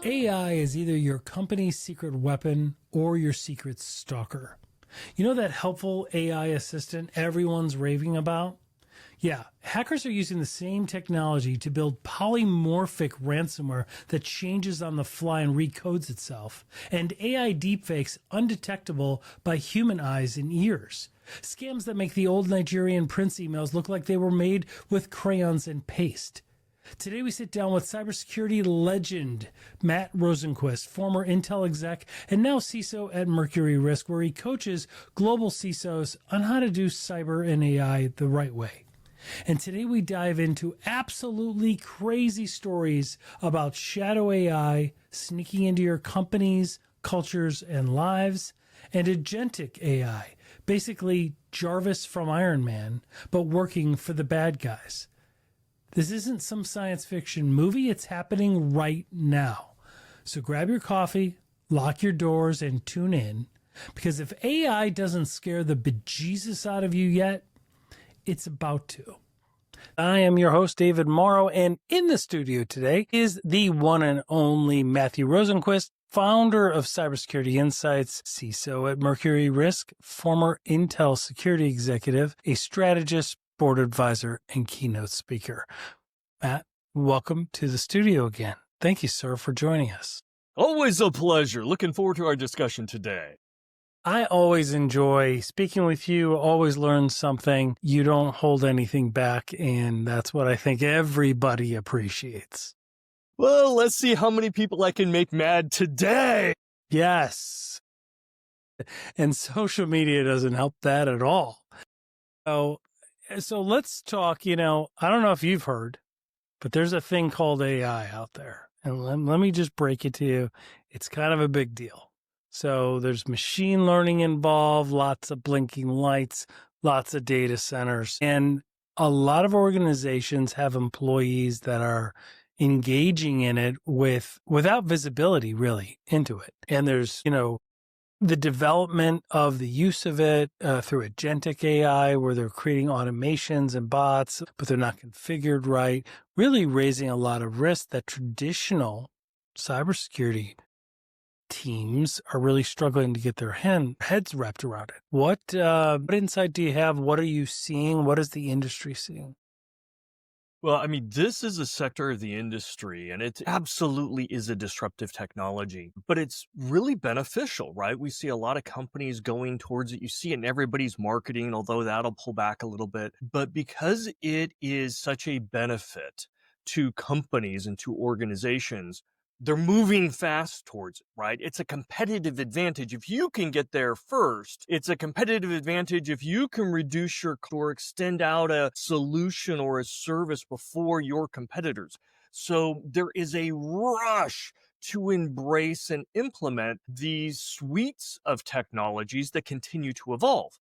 AI is either your company's secret weapon or your secret stalker. You know that helpful AI assistant everyone's raving about? Yeah, hackers are using the same technology to build polymorphic ransomware that changes on the fly and recodes itself, and AI deepfakes undetectable by human eyes and ears. Scams that make the old Nigerian prince emails look like they were made with crayons and paste. Today we sit down with cybersecurity legend Matt Rosenquist, former Intel exec and now CISO at Mercury Risk, where he coaches global CISOs on how to do cyber and AI the right way. And today we dive into absolutely crazy stories about shadow AI sneaking into your companies, cultures, and lives, and agentic AI, basically Jarvis from Iron Man, but working for the bad guys. This isn't some science fiction movie, it's happening right now. So grab your coffee, lock your doors, and tune in, because if AI doesn't scare the bejesus out of you yet, it's about to. I am your host, David Morrow, and in the studio today is the one and only Matthew Rosenquist, founder of Cybersecurity Insights, CISO at Mercury Risk, former Intel security executive, a strategist, board advisor, and keynote speaker. Matt, welcome to the studio again. Thank you, sir, for joining us. Always a pleasure. Looking forward to our discussion today. I always enjoy speaking with you, always learn something. You don't hold anything back, and that's what I think everybody appreciates. Well, let's see how many people I can make mad today. Yes. And social media doesn't help that at all. So let's talk, I don't know if you've heard, but there's a thing called AI out there. And let me just break it to you. It's kind of a big deal. So there's machine learning involved, lots of blinking lights, lots of data centers. And a lot of organizations have employees that are engaging in it without visibility really into it. And there's, the development of the use of it through agentic AI, where they're creating automations and bots, but they're not configured right, really raising a lot of risk that traditional cybersecurity teams are really struggling to get their heads wrapped around it. What insight do you have? What are you seeing? What is the industry seeing? Well, this is a sector of the industry, and it absolutely is a disruptive technology, but it's really beneficial, right? We see a lot of companies going towards it. You see it in everybody's marketing, although that'll pull back a little bit. But because it is such a benefit to companies and to organizations, they're moving fast towards it, right? It's a competitive advantage. If you can get there first, it's a competitive advantage if you can reduce your or extend out a solution or a service before your competitors. So there is a rush to embrace and implement these suites of technologies that continue to evolve.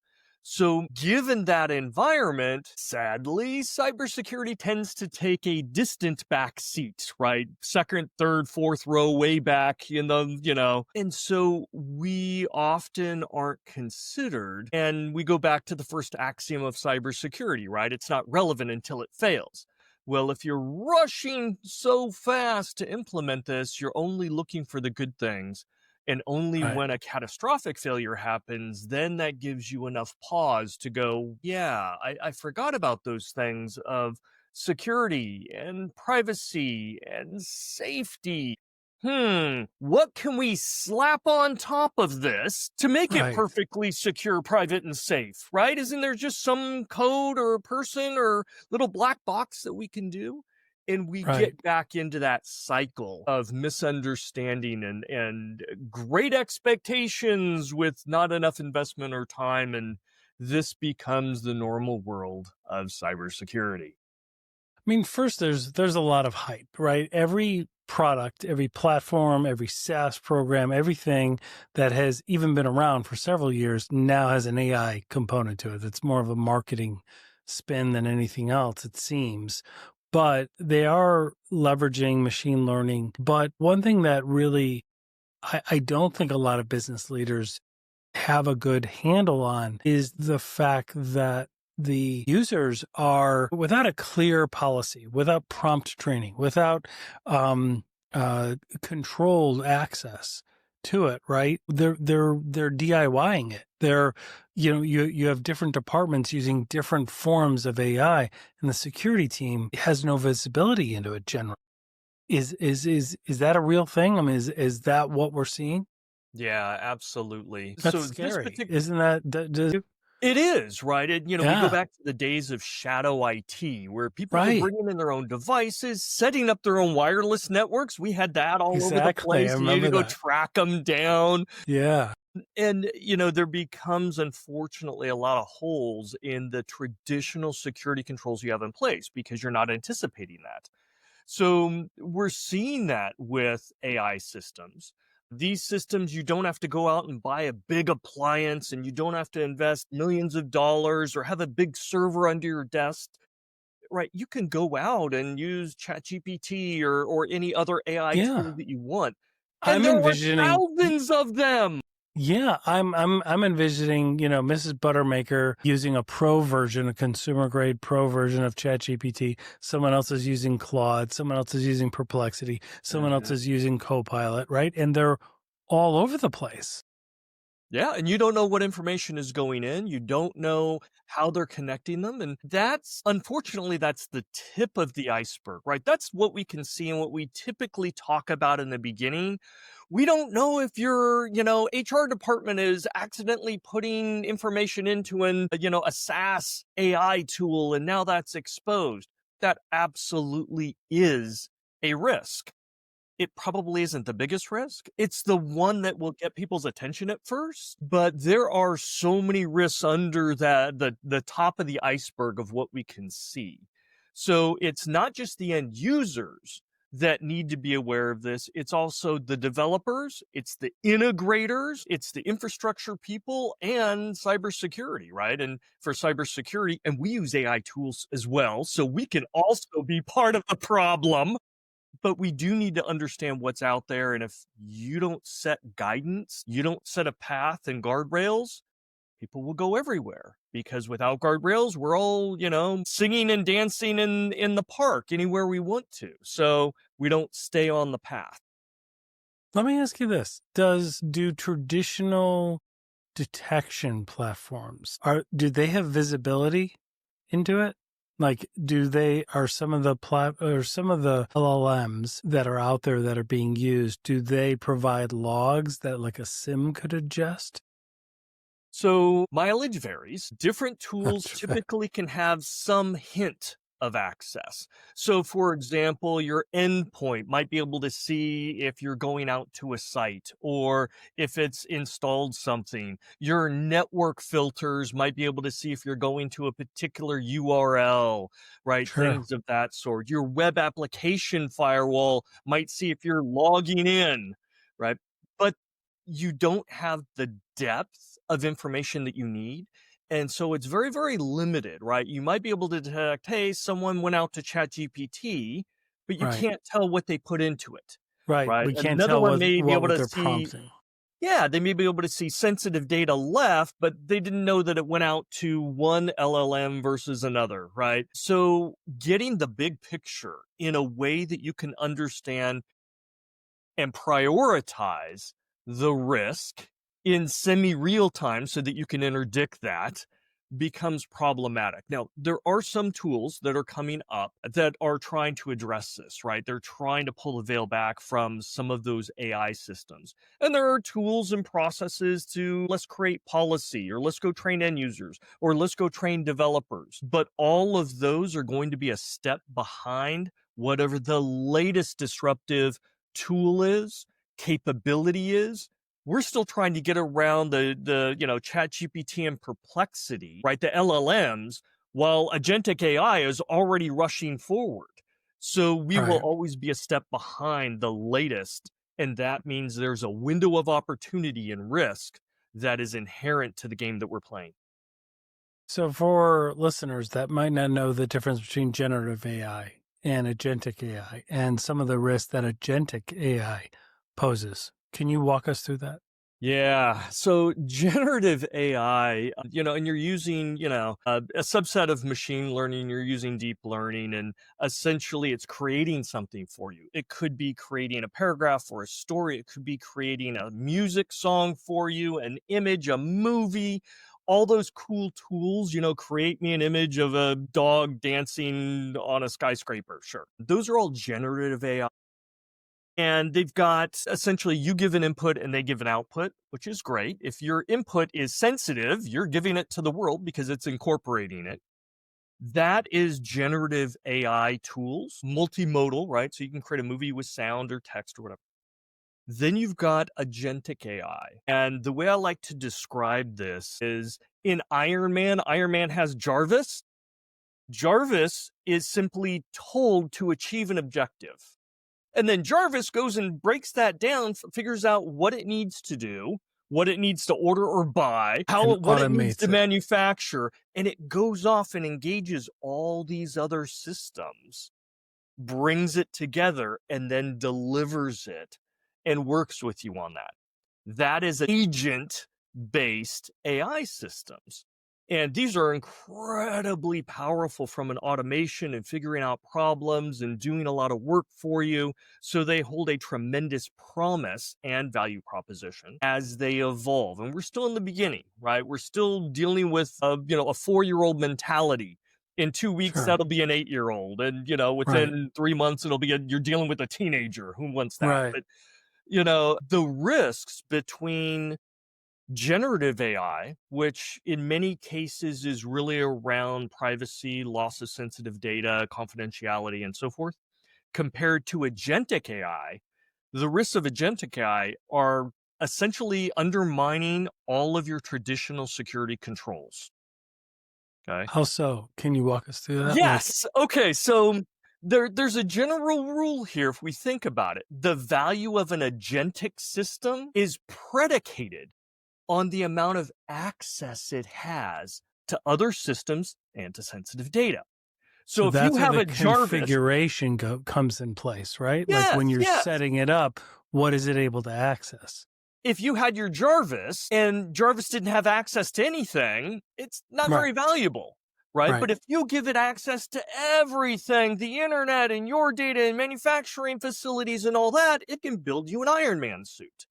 So given that environment, sadly, cybersecurity tends to take a distant back seat, right? Second, third, fourth row, way back in the, And so we often aren't considered. And we go back to the first axiom of cybersecurity, right? It's not relevant until it fails. Well, if you're rushing so fast to implement this, you're only looking for the good things. And only when a catastrophic failure happens, then that gives you enough pause to go, yeah, I forgot about those things of security and privacy and safety. What can we slap on top of this to make it perfectly secure, private, and safe, right? Isn't there just some code or a person or little black box that we can do? And we get back into that cycle of misunderstanding and great expectations with not enough investment or time. And this becomes the normal world of cybersecurity. First, there's a lot of hype, right? Every product, every platform, every SaaS program, everything that has even been around for several years now has an AI component to it. It's more of a marketing spin than anything else, it seems. But they are leveraging machine learning. But one thing that really I don't think a lot of business leaders have a good handle on is the fact that the users are without a clear policy, without prompt training, without controlled access to it, right? They're DIYing it. They're, you have different departments using different forms of AI, and the security team has no visibility into it generally. Is that a real thing? I mean, is that what we're seeing? Yeah, absolutely. That's So this scary, particular isn't that? it is, right? We go Yeah, back to the days of shadow IT where people were right. bringing in their own devices, setting up their own wireless networks. We had that all over the Exactly. I place. You need to remember go that. track them down. Yeah. And, there becomes, unfortunately, a lot of holes in the traditional security controls you have in place because you're not anticipating that. So we're seeing that with AI systems. These systems, you don't have to go out and buy a big appliance and you don't have to invest millions of dollars or have a big server under your desk, right? You can go out and use ChatGPT or any other AI Yeah. tool that you want. And I'm there are envisioning. thousands of them. Yeah, I'm envisioning, Mrs. Buttermaker using a pro version, a consumer grade pro version of ChatGPT. Someone else is using Claude, someone else is using Perplexity, someone else Mhm. is using Copilot, right? And they're all over the place. Yeah, and you don't know what information is going in. You don't know how they're connecting them. And unfortunately, that's the tip of the iceberg, right? That's what we can see and what we typically talk about in the beginning. We don't know if your, HR department is accidentally putting information into a SaaS AI tool and now that's exposed. That absolutely is a risk. It probably isn't the biggest risk. It's the one that will get people's attention at first, but there are so many risks under the top of the iceberg of what we can see. So it's not just the end users that need to be aware of this. It's also the developers, it's the integrators, it's the infrastructure people and cybersecurity, right? And for cybersecurity, and we use AI tools as well, so we can also be part of the problem, but we do need to understand what's out there. And if you don't set guidance, you don't set a path and guardrails, people will go everywhere because without guardrails, we're all, singing and dancing in the park anywhere we want to. So we don't stay on the path. Let me ask you this. Do traditional detection platforms do they have visibility into it? Like, are some of the some of the LLMs that are out there that are being used, do they provide logs that like a SIM could adjust? So mileage varies. Different tools That's right. typically can have some hint of access. So, for example, your endpoint might be able to see if you're going out to a site or if it's installed something. Your network filters might be able to see if you're going to a particular URL, right? Sure. Things of that sort. Your web application firewall might see if you're logging in, right? But you don't have the depth of information that you need. And so it's very, very limited, right? You might be able to detect, hey, someone went out to ChatGPT, but you Right. can't tell what they put into it, Right. right? We can't Another tell one may be able what to they're see, prompting. yeah, they may be able to see sensitive data left, but they didn't know that it went out to one LLM versus another, right? So getting the big picture in a way that you can understand and prioritize the risk in semi real time so that you can interdict that becomes problematic. Now, there are some tools that are coming up that are trying to address this, right? They're trying to pull the veil back from some of those AI systems. And there are tools and processes to let's create policy or let's go train end users or let's go train developers. But all of those are going to be a step behind whatever the latest disruptive tool is, capability is. We're still trying to get around the chat GPT and perplexity, right? The LLMs, while agentic AI is already rushing forward. So we will Right. always be a step behind the latest. And that means there's a window of opportunity and risk that is inherent to the game that we're playing. So for listeners that might not know the difference between generative AI and agentic AI and some of the risks that agentic AI poses, can you walk us through that? Yeah. So generative AI, and you're using, a subset of machine learning, you're using deep learning, and essentially it's creating something for you. It could be creating a paragraph or a story. It could be creating a music song for you, an image, a movie, all those cool tools, create me an image of a dog dancing on a skyscraper. Sure. Those are all generative AI. And they've got essentially you give an input and they give an output, which is great. If your input is sensitive, you're giving it to the world because it's incorporating it. That is generative AI tools, multimodal, right? So you can create a movie with sound or text or whatever. Then you've got agentic AI. And the way I like to describe this is in Iron Man has Jarvis. Jarvis is simply told to achieve an objective. And then Jarvis goes and breaks that down, figures out what it needs to do, what it needs to order or buy, And what it needs to automates it. manufacture, and it goes off and engages all these other systems, brings it together, and then delivers it and works with you on that. That is agent-based AI systems. And these are incredibly powerful from an automation and figuring out problems and doing a lot of work for you. So they hold a tremendous promise and value proposition as they evolve. And we're still in the beginning, right? We're still dealing with a 4-year-old mentality. In 2 weeks, Sure. that'll be an 8-year-old. And, Right. within 3 months, it'll be you're dealing with a teenager. Who wants that? Right. But, the risks between generative AI, which in many cases is really around privacy, loss of sensitive data, confidentiality, and so forth, compared to agentic AI, the risks of agentic AI are essentially undermining all of your traditional security controls. Okay. How so? Can you walk us through that? Like, Yes. Okay. So there's a general rule here if we think about it. The value of an agentic system is predicated on the amount of access it has to other systems and to sensitive data. So so if you that's where have the a Jarvis, configuration comes in place, right? Like yes, when you're yes. setting it up, what is it able to access? If you had your Jarvis and Jarvis didn't have access to anything, it's not Right. very valuable, right? Right. But if you give it access to everything, the internet and your data and manufacturing facilities and all that, it can build you an Iron Man suit.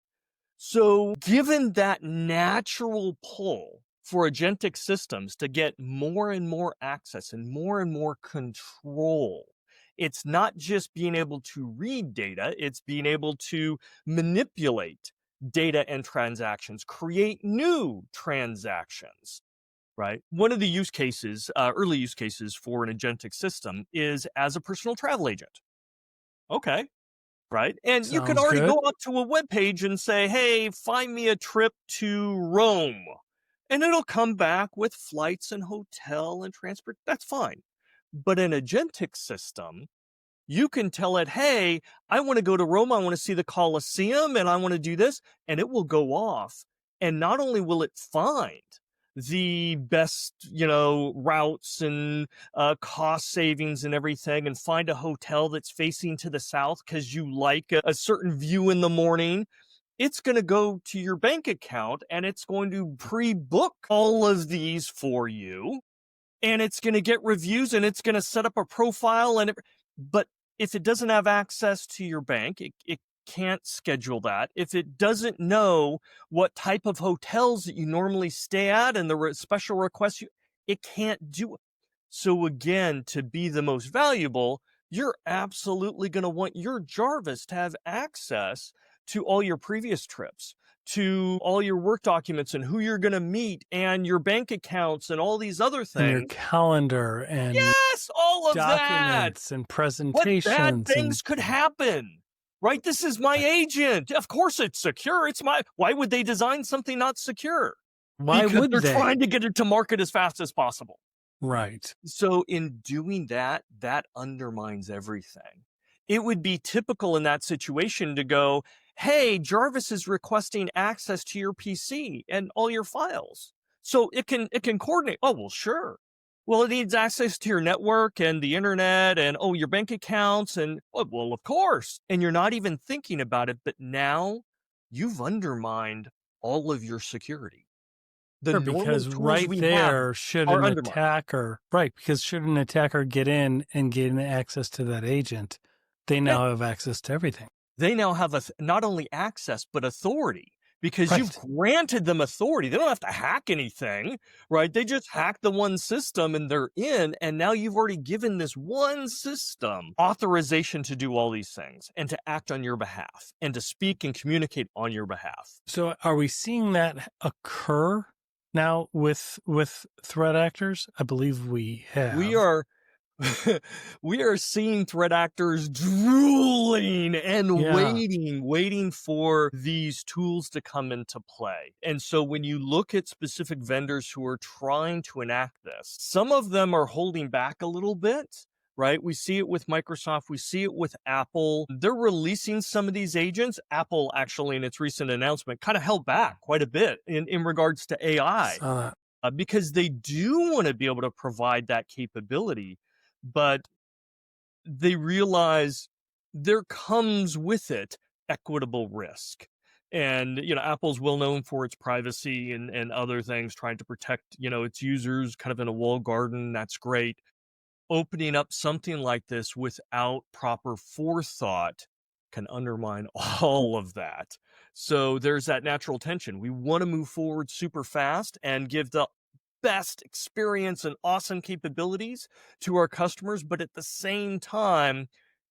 So, given that natural pull for agentic systems to get more and more access and more control, it's not just being able to read data, it's being able to manipulate data and transactions, create new transactions, right? One of the use cases, early use cases for an agentic system is as a personal travel agent. Okay, right? And you can Sounds already good. go up to a web page and say, hey, find me a trip to Rome. And it'll come back with flights and hotel and transport. That's fine. But an agentic system, you can tell it, hey, I want to go to Rome. I want to see the Colosseum and I want to do this. And it will go off. And not only will it find the best, routes and cost savings and everything and find a hotel that's facing to the south because you like a certain view in the morning. It's going to go to your bank account and it's going to pre-book all of these for you and it's going to get reviews and it's going to set up a profile but if it doesn't have access to your bank, it can't schedule that. If it doesn't know what type of hotels that you normally stay at and the special requests, it can't do it. So again, to be the most valuable, you're absolutely going to want your Jarvis to have access to all your previous trips, to all your work documents and who you're going to meet and your bank accounts and all these other And your things. calendar and Yes, all of that. documents and What bad presentations and things could happen? Right? This is my agent. Of course it's secure. Why would they design something not secure? why Because would they're they? trying to get it to market as fast as possible. Right. So in doing that, that undermines everything. It would be typical in that situation to go, hey, Jarvis is requesting access to your PC and all your files. So it can coordinate. Oh, well, sure. Well, it needs access to your network and the internet and your bank accounts and well, of course. And you're not even thinking about it, but now you've undermined all of your security. The Sure, normal because tools right we have there, should are an undermined. attacker, right, because should an attacker get in and gain access to that agent, they Yeah, now have access to everything. they now have not only access, but authority because you've Right. granted them authority. They don't have to hack anything, right? They just hack the one system and they're in. And now you've already given this one system authorization to do all these things and to act on your behalf and to speak and communicate on your behalf. So are we seeing that occur now with threat actors? I believe we We have. are we are seeing threat actors drooling and Yeah. waiting for these tools to come into play. And so when you look at specific vendors who are trying to enact this, some of them are holding back a little bit, right? We see it with Microsoft, we see it with Apple. They're releasing some of these agents. Apple actually in its recent announcement kind of held back quite a bit in regards to I AI saw that. because they do want to be able to provide that capability, but they realize there comes with it equitable risk. And, Apple's well known for its privacy and other things, trying to protect, its users kind of in a walled garden. That's great. Opening up something like this without proper forethought can undermine all of that. So there's that natural tension. We want to move forward super fast and give the best experience and awesome capabilities to our customers, but at the same time,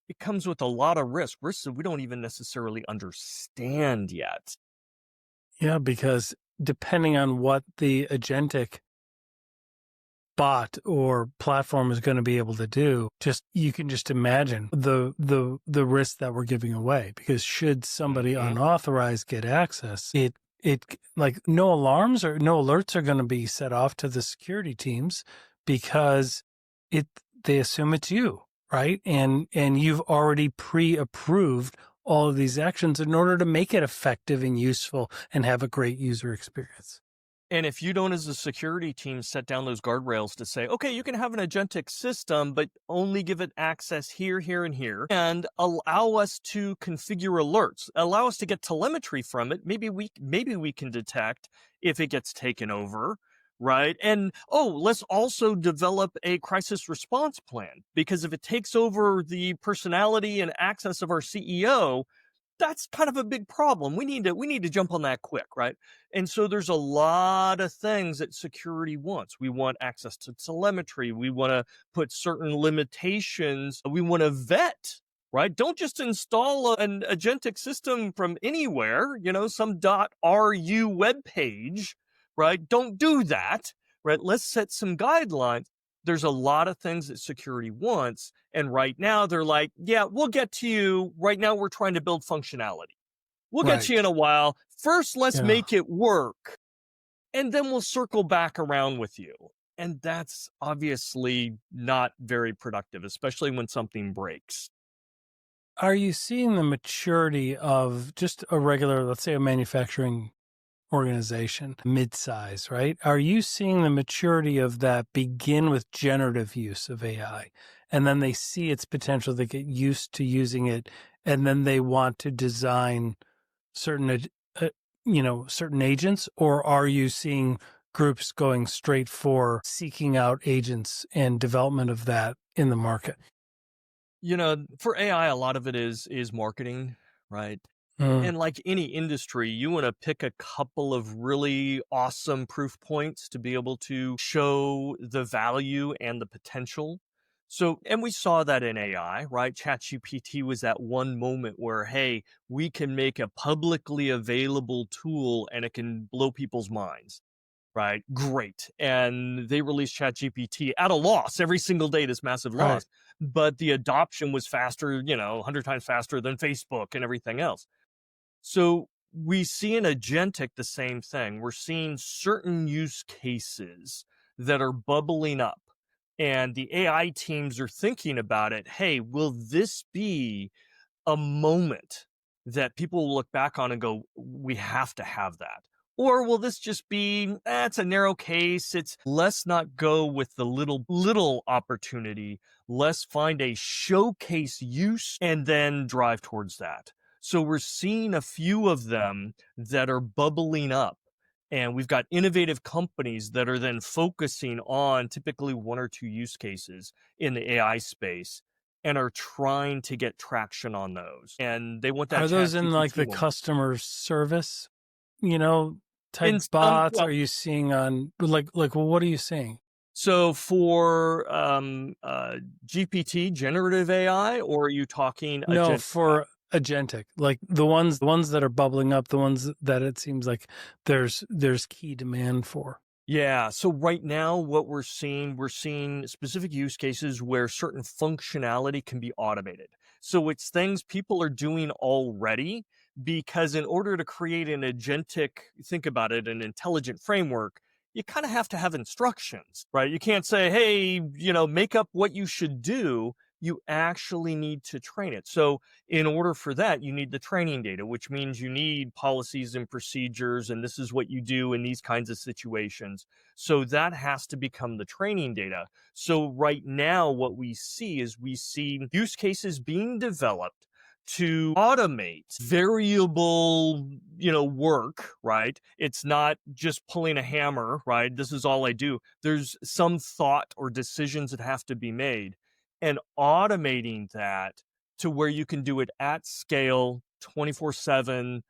it comes with a lot of risks that we don't even necessarily understand yet. Yeah, because depending on what the agentic bot or platform is going to be able to do, just you can just imagine the risk that we're giving away, because should somebody Mhm. unauthorized get access, it like no alarms or no alerts are going to be set off to the security teams, because they assume it's you, right? And you've already pre-approved all of these actions in order to make it effective and useful and have a great user experience. And if you don't, as a security team, set down those guardrails to say, okay, you can have an agentic system, but only give it access here, here, and here, and allow us to configure alerts, allow us to get telemetry from it. Maybe we can detect if it gets taken over, right? And let's also develop a crisis response plan, because if it takes over the personality and access of our CEO, that's kind of a big problem. We need to jump on that quick, right? And so there's a lot of things that security wants. We want access to telemetry. We want to put certain limitations. We want to vet, right? Don't just install an agentic system from anywhere, some .ru web page, right? Don't do that, right? Let's set some guidelines. There's a lot of things that security wants. And right now they're like, yeah, we'll get to you. Right now we're trying to build functionality. We'll get to you in Right. a while. First, let's Yeah. make it work. And then we'll circle back around with you. And that's obviously not very productive, especially when something breaks. Are you seeing the maturity of just a regular, let's say a manufacturing organization, mid-size, right? Are you seeing the maturity of that begin with generative use of AI, and then they see its potential, they get used to using it, and then they want to design certain, certain agents? Or are you seeing groups going straight for seeking out agents and development of that in the market? For AI, a lot of it is marketing, right? Mm, And like any industry, you want to pick a couple of really awesome proof points to be able to show the value and the potential. So, and we saw that in AI, right? ChatGPT was that one moment where, hey, we can make a publicly available tool and it can blow people's minds, right? Great. And they released ChatGPT at a loss every single day, this massive right. loss. But the adoption was faster, 100 times faster than Facebook and everything else. So we see in agentic the same thing. We're seeing certain use cases that are bubbling up, and the AI teams are thinking about it. Hey, will this be a moment that people will look back on and go, we have to have that? Or will this just be, it's a narrow case. Let's not go with the little opportunity. Let's find a showcase use and then drive towards that. So we're seeing a few of them that are bubbling up. And we've got innovative companies that are then focusing on typically one or two use cases in the AI space and are trying to get traction on those. And they want that Are chat those in like GPT the moment. customer service, you know, type In some, bots? well, Are you seeing on like what are you seeing? so for GPT, generative AI, or are you talking No, agent? for agentic, like the ones that are bubbling up, the ones that it seems like there's key demand for. Yeah. So right now, what we're seeing specific use cases where certain functionality can be automated. So it's things people are doing already because in order to create an agentic, think about it, an intelligent framework, you kind of have to have instructions, right? You can't say, hey, make up what you should do. You actually need to train it. So in order for that, you need the training data, which means you need policies and procedures, and this is what you do in these kinds of situations. So that has to become the training data. So right now, what we see is we see use cases being developed to automate variable, work, right? It's not just pulling a hammer, right? This is all I do. There's some thought or decisions that have to be made, and automating that to where you can do it at scale 24/7,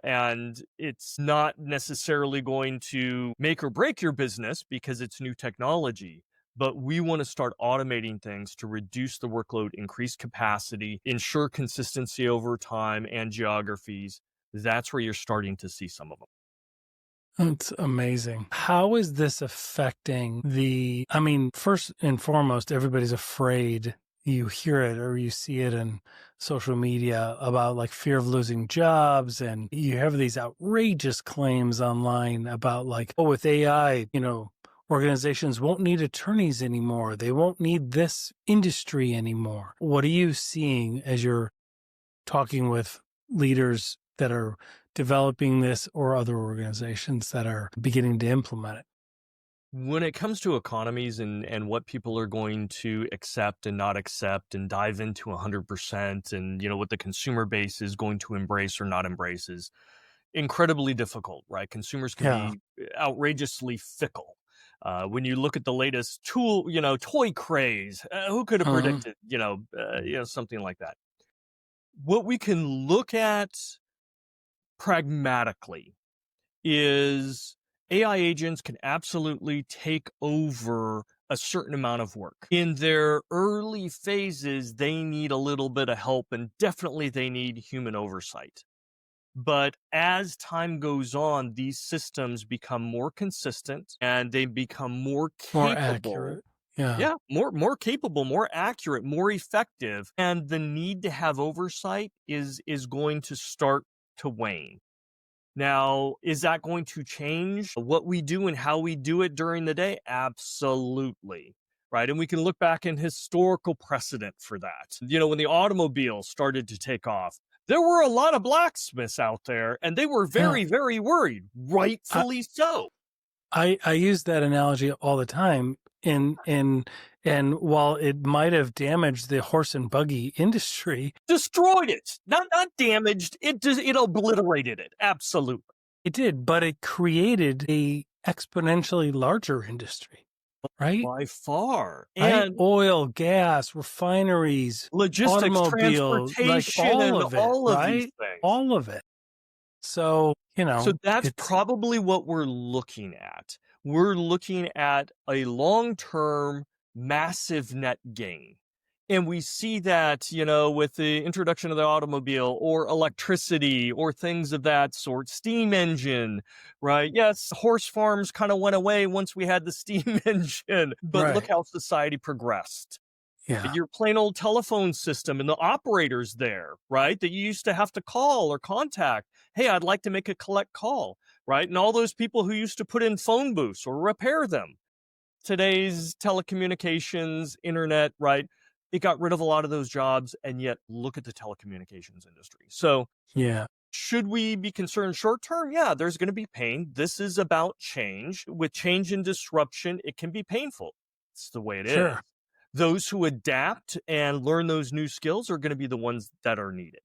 and it's not necessarily going to make or break your business because it's new technology. But we want to start automating things to reduce the workload, increase capacity, ensure consistency over time and geographies. That's where you're starting to see some of them. It's amazing. How is this affecting I mean, first and foremost, everybody's afraid. You hear it or you see it in social media about like fear of losing jobs. And you have these outrageous claims online about like, oh, with AI, organizations won't need attorneys anymore. They won't need this industry anymore. What are you seeing as you're talking with leaders that are developing this or other organizations that are beginning to implement it? When it comes to economies and what people are going to accept and not accept and dive into 100%, and what the consumer base is going to embrace or not embrace is incredibly difficult, right? Consumers can Yeah. be outrageously fickle. When you look at the latest toy craze, who could have Uh-huh. predicted, something like that? What we can look at pragmatically is AI agents can absolutely take over a certain amount of work. In their early phases, they need a little bit of help, and definitely they need human oversight. But as time goes on, these systems become more consistent and they become more More capable. accurate. Yeah. Yeah, more capable, more accurate, more effective, and the need to have oversight is going to start to wane. Now, is that going to change what we do and how we do it during the day? Absolutely. Right. And we can look back in historical precedent for that. When the automobile started to take off, there were a lot of blacksmiths out there and they were Yeah. very, very worried, I, rightfully so. I use that analogy all the time and while it might have damaged the horse and buggy industry, Destroyed it. Not damaged. It obliterated it. Absolutely. it did, but it created a exponentially larger industry, right? By far. Right? And Oil, gas, refineries, logistics, automobile, like transportation, all and of it, all of these right? things. All of it. So, So that's it's probably what we're looking at. We're looking at a long-term massive net gain. And we see that, with the introduction of the automobile or electricity or things of that sort, steam engine, right? Yes, horse farms kind of went away once we had the steam engine, but look right. how society progressed. Yeah. Your plain old telephone system and the operators there, right? That you used to have to call or contact. Hey, I'd like to make a collect call, right? And all those people who used to put in phone booths or repair them. Today's telecommunications, internet, right? It got rid of a lot of those jobs. And yet, look at the telecommunications industry. So, Yeah. should we be concerned short term? Yeah, there's going to be pain. This is about change. With change and disruption, it can be painful. It's the way it is. Sure. Those who adapt and learn those new skills are going to be the ones that are needed.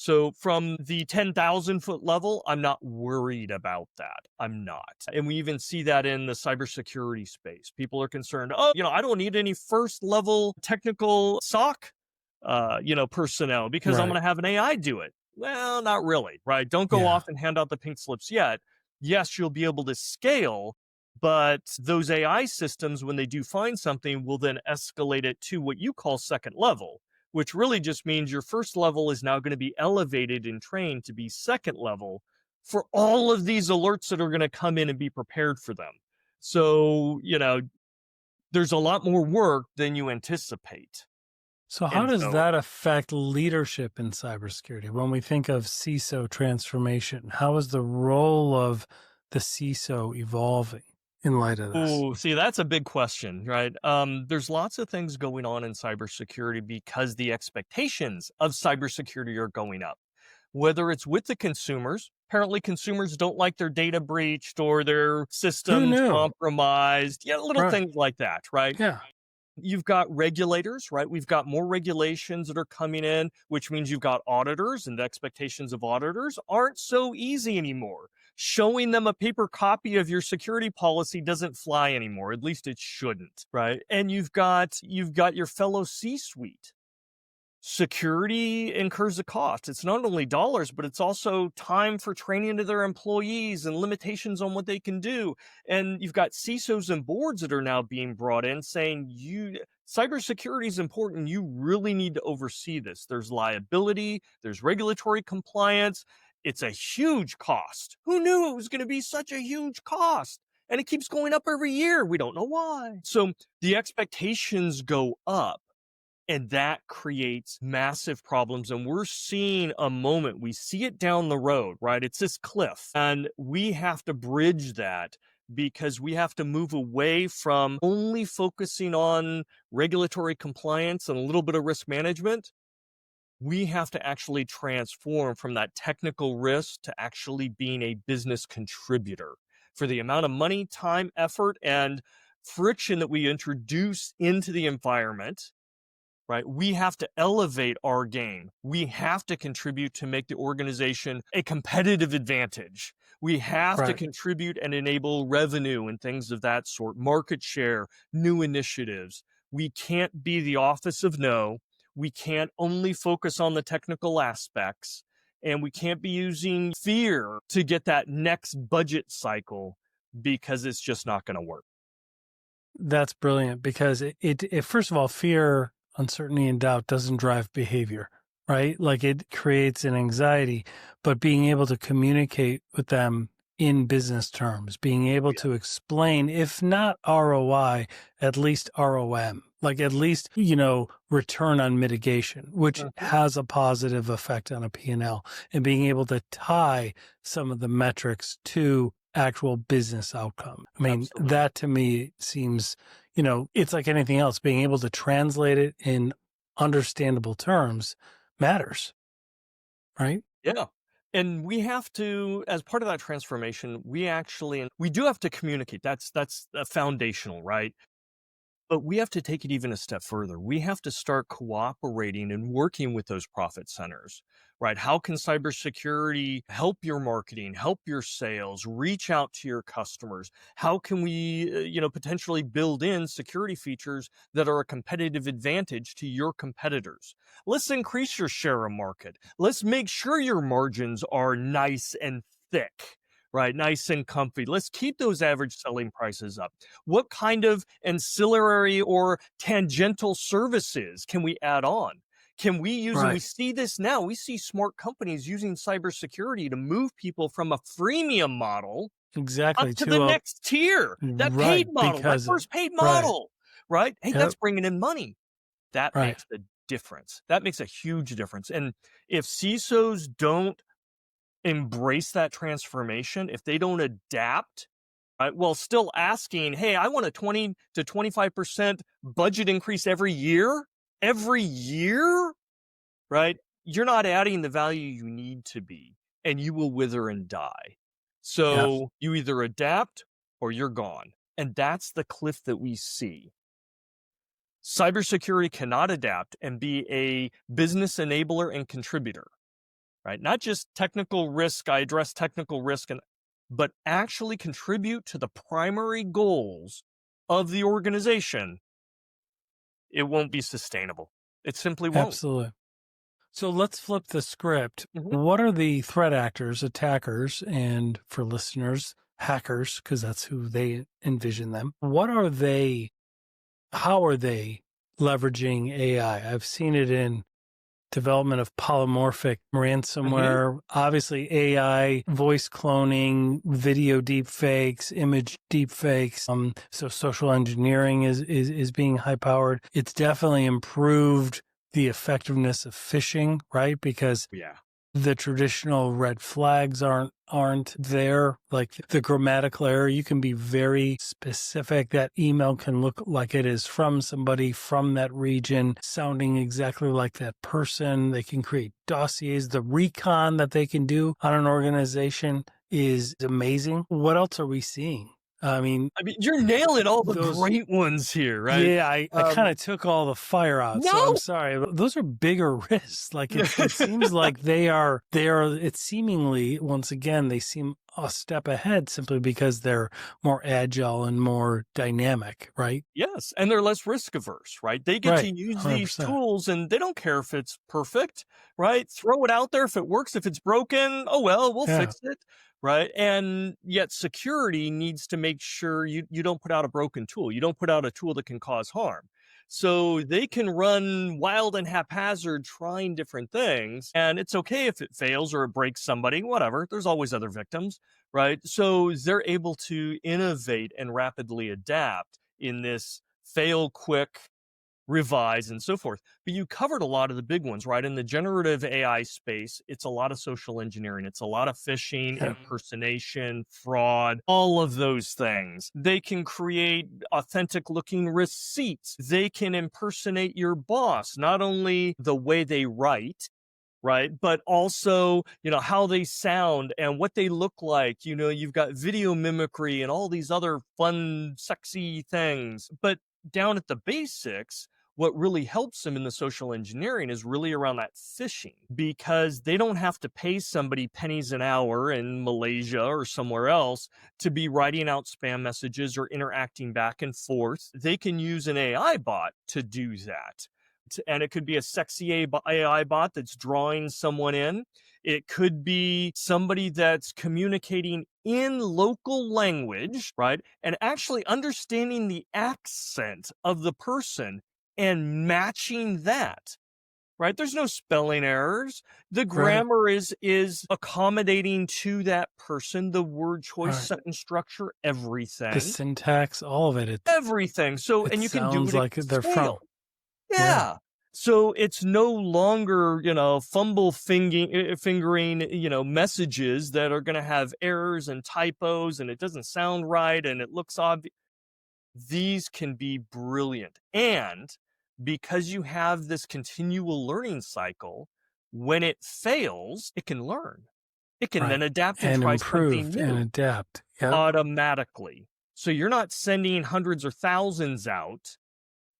So from the 10,000 foot level, I'm not worried about that. I'm not. And we even see that in the cybersecurity space. People are concerned, oh, I don't need any first level technical SOC, personnel because I'm Right. going to have an AI do it. Well, not really, right? Don't go Yeah. off and hand out the pink slips yet. Yes, you'll be able to scale, but those AI systems, when they do find something, will then escalate it to what you call second level, which really just means your first level is now going to be elevated and trained to be second level for all of these alerts that are going to come in and be prepared for them. So, there's a lot more work than you anticipate. So how And does so, that affect leadership in cybersecurity? When we think of CISO transformation, how is the role of the CISO evolving in light of this? oh, see, that's a big question, right? There's lots of things going on in cybersecurity because the expectations of cybersecurity are going up. Whether it's with the consumers, apparently consumers don't like their data breached or their Who systems knew? compromised. Yeah, little Right. things like that, right? Yeah. You've got regulators, right? We've got more regulations that are coming in, which means you've got auditors, and the expectations of auditors aren't so easy anymore. Showing them a paper copy of your security policy doesn't fly anymore. At least it shouldn't, right? And you've got your fellow C-suite. Security incurs a cost. It's not only dollars, but it's also time for training to their employees and limitations on what they can do. And you've got CISOs and boards that are now being brought in saying cybersecurity is important. You really need to oversee this. There's liability, there's regulatory compliance. It's a huge cost. Who knew it was going to be such a huge cost? And it keeps going up every year. We don't know why. So the expectations go up. And that creates massive problems. And we're seeing a moment, we see it down the road, right? It's this cliff. And we have to bridge that because we have to move away from only focusing on regulatory compliance and a little bit of risk management. We have to actually transform from that technical risk to actually being a business contributor. For the amount of money, time, effort, and friction that we introduce into the environment, right? We have to elevate our game. We have to contribute to make the organization a competitive advantage. We have to Right. contribute and enable revenue and things of that sort, market share, new initiatives. We can't be the office of no. We can't only focus on the technical aspects. And we can't be using fear to get that next budget cycle because it's just not going to work. That's brilliant because it first of all, fear, uncertainty, and doubt doesn't drive behavior, right? Like it creates an anxiety, but being able to communicate with them in business terms, being able to explain, if not ROI, at least ROM, like at least, return on mitigation, which has a positive effect on a P&L, and being able to tie some of the metrics to actual business outcome. I mean, Absolutely. that to me seems, it's like anything else, being able to translate it in understandable terms matters, right? Yeah. And we have to, as part of that transformation, we do have to communicate. That's foundational, right? But we have to take it even a step further. We have to start cooperating and working with those profit centers, right? How can cybersecurity help your marketing, help your sales, reach out to your customers? How can we, potentially build in security features that are a competitive advantage to your competitors? Let's increase your share of market. Let's make sure your margins are nice and thick. Right, nice and comfy. Let's keep those average selling prices up. What kind of ancillary or tangential services can we add on? Can we use, and we Right. see this now, we see smart companies using cybersecurity to move people from a freemium model up Exactly. to the next tier, that Right. paid model, that Because, first paid right. model, right? Hey, that's Yep. bringing in money. That Right. makes the difference. That makes a huge difference. And if CISOs don't embrace that transformation, if they don't adapt, right, while still asking, hey, I want a 20 to 25% budget increase every year, right? You're not adding the value you need to be, and you will wither and die. Yeah. So you either adapt or you're gone. And that's the cliff that we see. Cybersecurity cannot adapt and be a business enabler and contributor. right? Not just technical risk, I address technical risk, but actually contribute to the primary goals of the organization, it won't be sustainable. It simply won't. Absolutely. So let's flip the script. Mhm. What are the threat actors, attackers, and for listeners, hackers, because that's who they envision them? What are they? How are they leveraging AI? I've seen it in development of polymorphic Mhm. ransomware, obviously AI, voice cloning, video deepfakes, image deepfakes. So social engineering is being high powered. It's definitely improved the effectiveness of phishing, right? Because Yeah. the traditional red flags aren't there, like the grammatical error. You can be very specific. That email can look like it is from somebody from that region, sounding exactly like that person. They can create dossiers. The recon that they can do on an organization is amazing. What else are we seeing? I mean, I mean, you're nailing all the those great ones here, right? yeah, I kind of took all the fire out, so I'm No. sorry. But those are bigger risks. Like it seems like it's seemingly, once again, they seem a step ahead simply because they're more agile and more dynamic, right? Yes, and they're less risk averse, right? They get to Right, use these 100%. tools and they don't care if it's perfect, right? Throw it out there. If it works, if it's broken, oh well, we'll Yeah, fix it, right? And yet security needs to make sure you don't put out a broken tool. You don't put out a tool that can cause harm. So they can run wild and haphazard trying different things, and it's okay if it fails or it breaks somebody, whatever. There's always other victims, right? So they're able to innovate and rapidly adapt in this fail quick, revise, and so forth. But you covered a lot of the big ones, right? In the generative AI space, it's a lot of social engineering, it's a lot of phishing, yeah, impersonation, fraud, all of those things. They can create authentic looking receipts. They can impersonate your boss, not only the way they write, right? But also, how they sound and what they look like. You've got video mimicry and all these other fun, sexy things. But down at the basics, what really helps them in the social engineering is really around that phishing, because they don't have to pay somebody pennies an hour in Malaysia or somewhere else to be writing out spam messages or interacting back and forth. They can use an AI bot to do that. And it could be a sexy AI bot that's drawing someone in. It could be somebody that's communicating in local language, right? And actually understanding the accent of the person and matching that, right? There's no spelling errors. The right, grammar is accommodating to that person, the word choice, right. sentence structure, The everything. syntax, all of it, Everything. So, it and you can do sounds it at like they're scale. from. Yeah, Yeah. So it's no longer, fingering, messages that are going to have errors and typos and it doesn't sound right and it looks obvious. These can be brilliant. And because you have this continual learning cycle, when it fails, it can learn. It can then right. adapt and And try something improve and new adapt. Yep. automatically. So you're not sending hundreds or thousands out,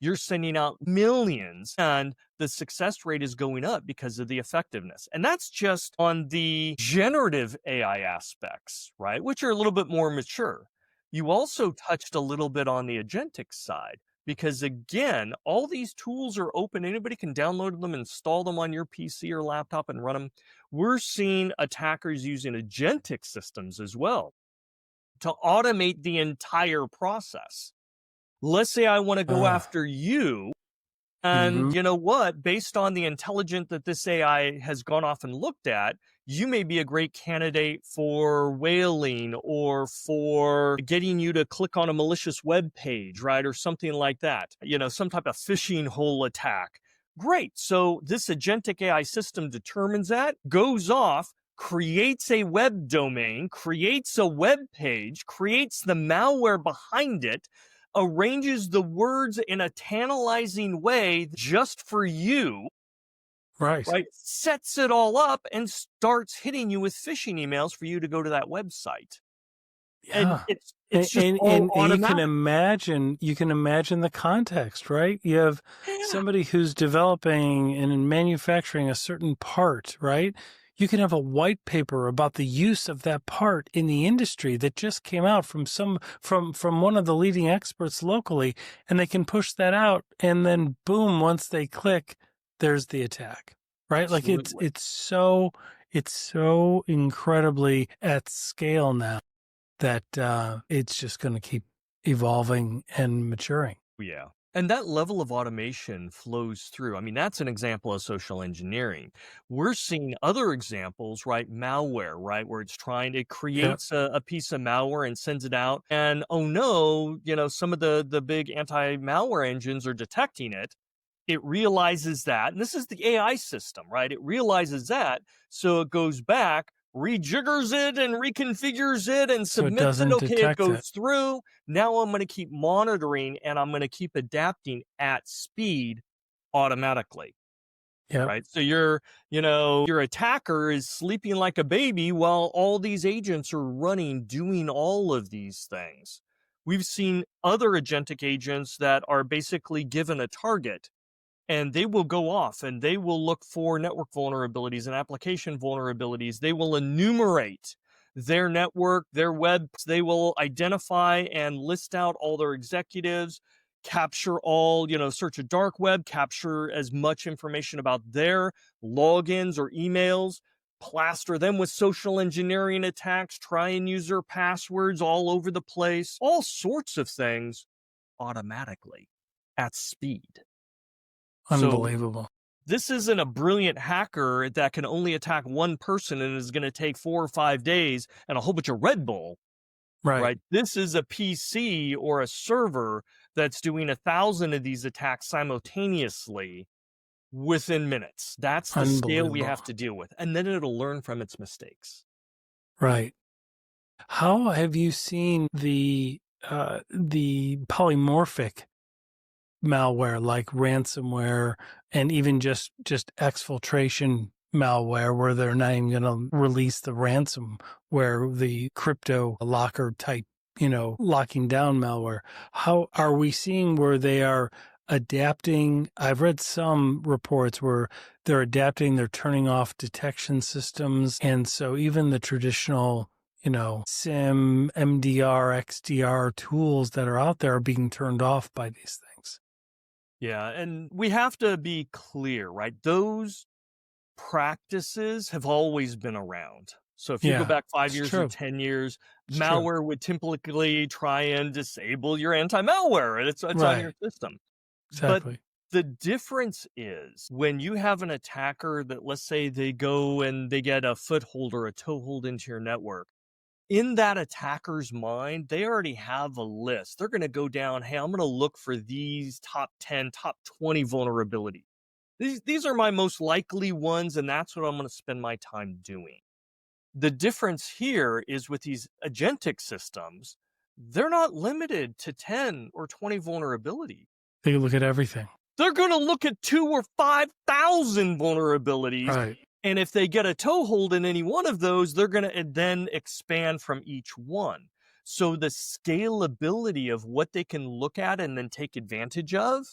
you're sending out millions, and the success rate is going up because of the effectiveness. And that's just on the generative AI aspects, right? Which are a little bit more mature. You also touched a little bit on the agentic side, because again, all these tools are open. Anybody can download them, install them on your PC or laptop and run them. We're seeing attackers using agentic systems as well to automate the entire process. Let's say I want to go Uh, after you. And mhm. you know what? Based on the intelligence that this AI has gone off and looked at, you may be a great candidate for whaling or for getting you to click on a malicious web page, right? Or something like that. Some type of phishing hole attack. Great. So this agentic AI system determines that, goes off, creates a web domain, creates a web page, creates the malware behind it, arranges the words in a tantalizing way just for you, Right. right? Sets it all up and starts hitting you with phishing emails for you to go to that website. And Yeah. it's just all And automatic. you can imagine the context, right? You have Yeah. somebody who's developing and manufacturing a certain part, right? You can have a white paper about the use of that part in the industry that just came out from from one of the leading experts locally, and they can push that out, and then boom, once they click, there's the attack. Right? Like Absolutely. it's so incredibly at scale now that it's just going to keep evolving and maturing. Yeah. And that level of automation flows through. I mean, that's an example of social engineering. We're seeing other examples, right? Malware, right? Where it's trying to Yeah. create a piece of malware and sends it out. And oh no, some of the big anti-malware engines are detecting it. It realizes that, and this is the AI system, right? It realizes that. So it goes back, rejiggers it and reconfigures it and So it submits it. doesn't Okay, it detect it. goes through. Now I'm going to keep monitoring and I'm going to keep adapting at speed automatically. Yeah. Right. So your attacker is sleeping like a baby while all these agents are running, doing all of these things. We've seen other agentic agents that are basically given a target and they will go off and they will look for network vulnerabilities and application vulnerabilities. They will enumerate their network, their web. They will identify and list out all their executives, capture all, search a dark web, capture as much information about their logins or emails, plaster them with social engineering attacks, try and use their passwords all over the place, all sorts of things automatically at speed. So Unbelievable. this isn't a brilliant hacker that can only attack one person and is going to take 4 or 5 days and a whole bunch of Red Bull, Right. right? This is a PC or a server that's doing 1,000 of these attacks simultaneously within minutes. That's the scale we Unbelievable. have to deal with. And then it'll learn from its mistakes. Right. How have you seen the polymorphic malware like ransomware and even just exfiltration malware where they're not even going to release the ransomware, the crypto locker type, locking down malware? How are we seeing where they are adapting? I've read some reports where they're adapting, they're turning off detection systems. And so even the traditional SIM, MDR, XDR tools that are out there are being turned off by these things. Yeah. And we have to be clear, right? Those practices have always been around. So if you go Yeah, back 5 it's years or true. 10 years, It's true. malware would typically try and disable your anti-malware and it's on your Right. system. But Exactly. the difference is when you have an attacker that, let's say they go and they get a foothold or a toehold into your network, in that attacker's mind, they already have a list. They're going to go down, hey, I'm going to look for these top 10, top 20 vulnerabilities. These are my most likely ones, and that's what I'm going to spend my time doing. The difference here is with these agentic systems, they're not limited to 10 or 20 vulnerability. They look at everything. They're going to look at 2 or 5,000 vulnerabilities. Right. And if they get a toehold in any one of those, they're going to then expand from each one. So the scalability of what they can look at and then take advantage of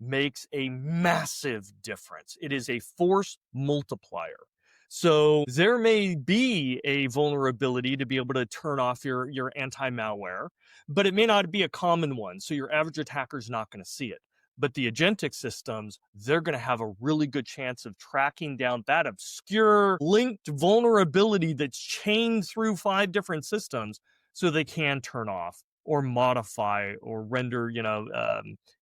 makes a massive difference. It is a force multiplier. So there may be a vulnerability to be able to turn off your anti-malware, but it may not be a common one. So your average attacker is not going to see it. But the agentic systems, they're going to have a really good chance of tracking down that obscure linked vulnerability that's chained through 5 different systems so they can turn off or modify or render,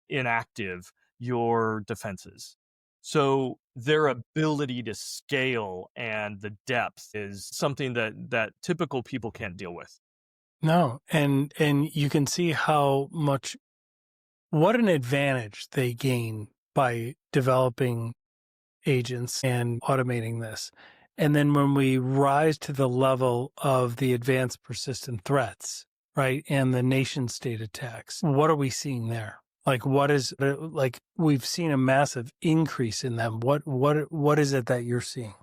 inactive your defenses. So their ability to scale and the depth is something that typical people can't deal with. No, and you can see what an advantage they gain by developing agents and automating this. And then when we rise to the level of the advanced persistent threats, right, and the nation state attacks, what are we seeing there? Like, we've seen a massive increase in them. What is it that you're seeing?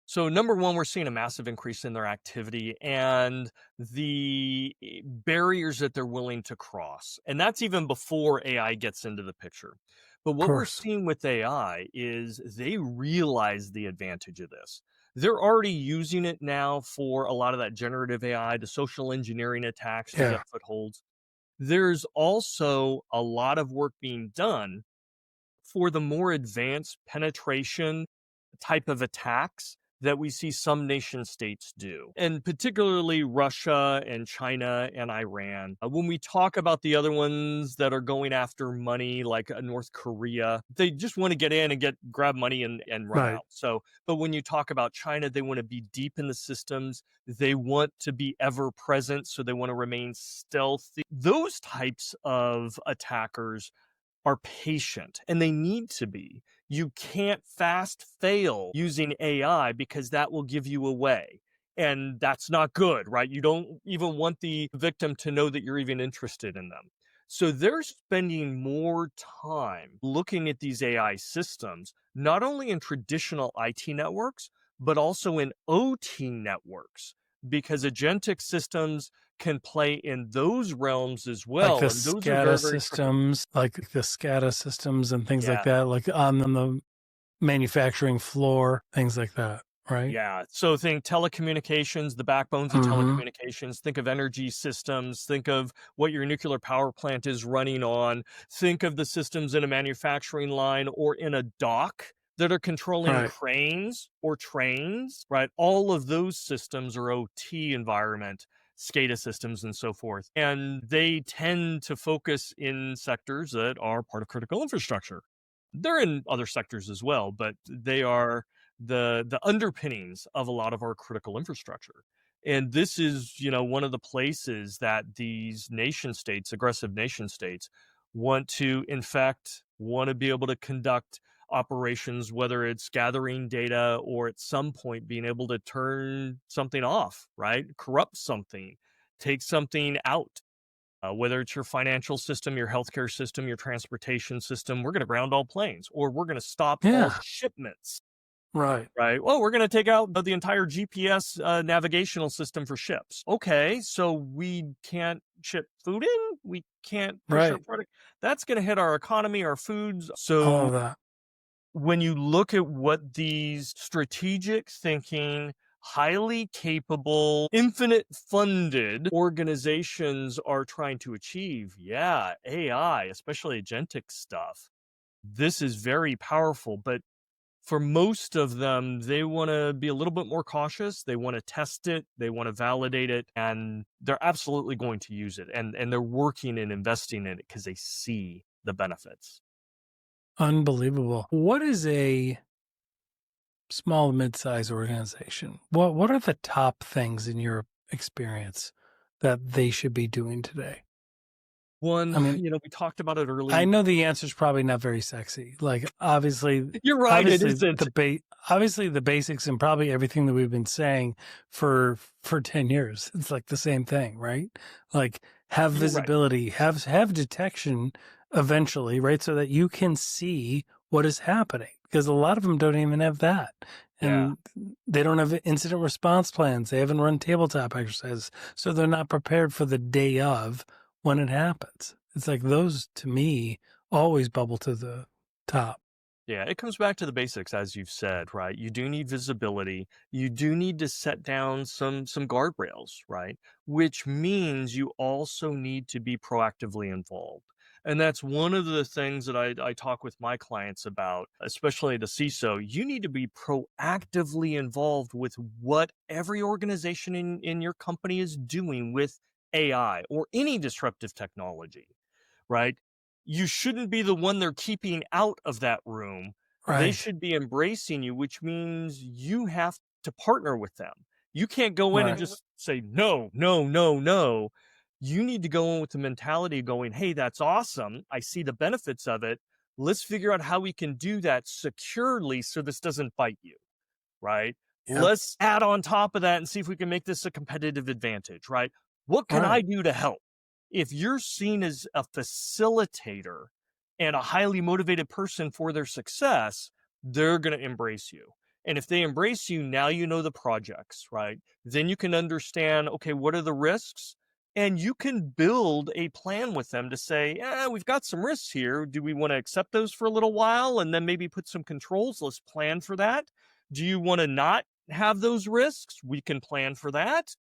So number one, we're seeing a massive increase in their activity and the barriers that they're willing to cross. And that's even before AI gets into the picture. But Of what we're course. seeing with AI is they realize the advantage of this. They're already using it now for a lot of that generative AI, the social engineering attacks to get Yeah. footholds. There's also a lot of work being done for the more advanced penetration type of attacks that we see some nation states do, and particularly Russia and China and Iran. When we talk about the other ones that are going after money, like North Korea, they just want to get in and grab money and run Right. out. So, but when you talk about China, they want to be deep in the systems. They want to be ever present, so they want to remain stealthy. Those types of attackers are patient, and they need to be. You can't fast fail using AI because that will give you away. And that's not good, right? You don't even want the victim to know that you're even interested in them. So they're spending more time looking at these AI systems, not only in traditional IT networks, but also in OT networks, because agentic systems can play in those realms as Like the well. And those are SCADA very, very critical. systems, and things like Yeah. that, like on the manufacturing floor, things like that, right? Yeah. So think telecommunications, the backbones of Mm-hmm. telecommunications. Think of energy systems. Think of what your nuclear power plant is running on. Think of the systems in a manufacturing line or in a dock that are controlling Right. cranes or trains, right? All of those systems are OT environment, SCADA systems, and so forth. And they tend to focus in sectors that are part of critical infrastructure. They're in other sectors as well, but they are the underpinnings of a lot of our critical infrastructure. And this is, one of the places that these nation states, aggressive nation states, want to infect, want to be able to conduct operations, whether it's gathering data or at some point being able to turn something off, right? Corrupt something, take something out. Whether it's your financial system, your healthcare system, your transportation system, we're going to ground all planes, or we're going to stop all Yeah. shipments, Right. right? Well, we're going to take out the entire GPS navigational system for ships. Okay, so we can't ship food in, we can't push our Right. product. That's going to hit our economy, our foods. All So of that. when you look at what these strategic thinking, highly capable, infinite funded organizations are trying to achieve, yeah, AI, especially agentic stuff, this is very powerful. But for most of them, they want to be a little bit more cautious. They want to test it, they want to validate it, and they're absolutely going to use it. And they're working and investing in it because they see the benefits. Unbelievable. What is a small mid-sized organization? What are the top things in your experience that they should be doing today? One, I mean, we talked about it I early. know the answer is probably not very sexy. Like You're right, it obviously isn't. obviously the basics and probably everything that we've been saying for 10 years. It's like the same thing, right? Like have You're right. visibility, have detection eventually, right? So that you can see what is happening because a lot of them don't even have that. Yeah. And they don't have incident response plans. They haven't run tabletop exercises. So they're not prepared for the day of when it happens. It's like those to me always bubble to the top. Yeah, it comes back to the basics, as you've said, right? You do need visibility. You do need to set down some guardrails, right? Which means you also need to be proactively involved. And that's one of the things that I talk with my clients about, especially the CISO. You need to be proactively involved with what every organization in your company is doing with AI or any disruptive technology, right? You shouldn't be the one they're keeping out of that room. They Right. should be embracing you, which means you have to partner with them. You can't go in and Right. just say, no, no, no, no. You need to go in with the mentality of going, hey, that's awesome. I see the benefits of it. Let's figure out how we can do that securely so this doesn't bite you, right? Yep. Let's add on top of that and see if we can make this a competitive advantage, right? What can I Right. do to help? If you're seen as a facilitator and a highly motivated person for their success, they're going to embrace you. And if they embrace you, now you know the projects, right? Then you can understand, okay, what are the risks? And you can build a plan with them to say, we've got some risks here. Do we want to accept those for a little while and then maybe put some controls? Let's plan for that. Do you want to not have those risks, we can plan for that.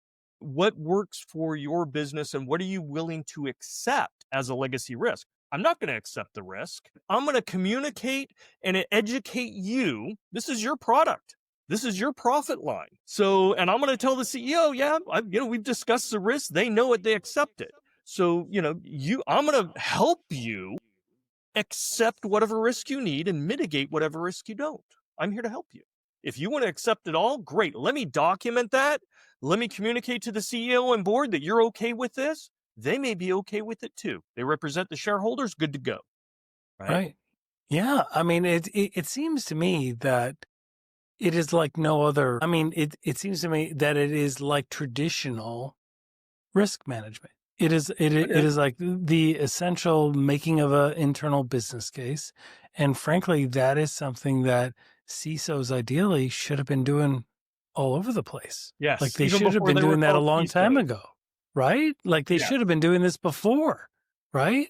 What works for your business and what are you willing to accept as a legacy risk? I'm not going to accept the risk. I'm going to communicate and educate you. This is your product. This is your profit line. So, and I'm going to tell the CEO, yeah, we've discussed the risk. They know it. They accept it. So, I'm going to help you accept whatever risk you need and mitigate whatever risk you don't. I'm here to help you. If you want to accept it all, great. Let me document that. Let me communicate to the CEO and board that you're okay with this. They may be okay with it too. They represent the shareholders, good to go. Right? Yeah. I mean, it seems to me that it is like no other. I mean, it seems to me that it is like traditional risk management. It is like the essential making of an internal business case. And frankly, that is something that CISOs ideally should have been doing all over the place. Yes. Like they even should have before been they were doing that a called long time CISOs. ago, right? Like they Yes. should have been doing this before, right?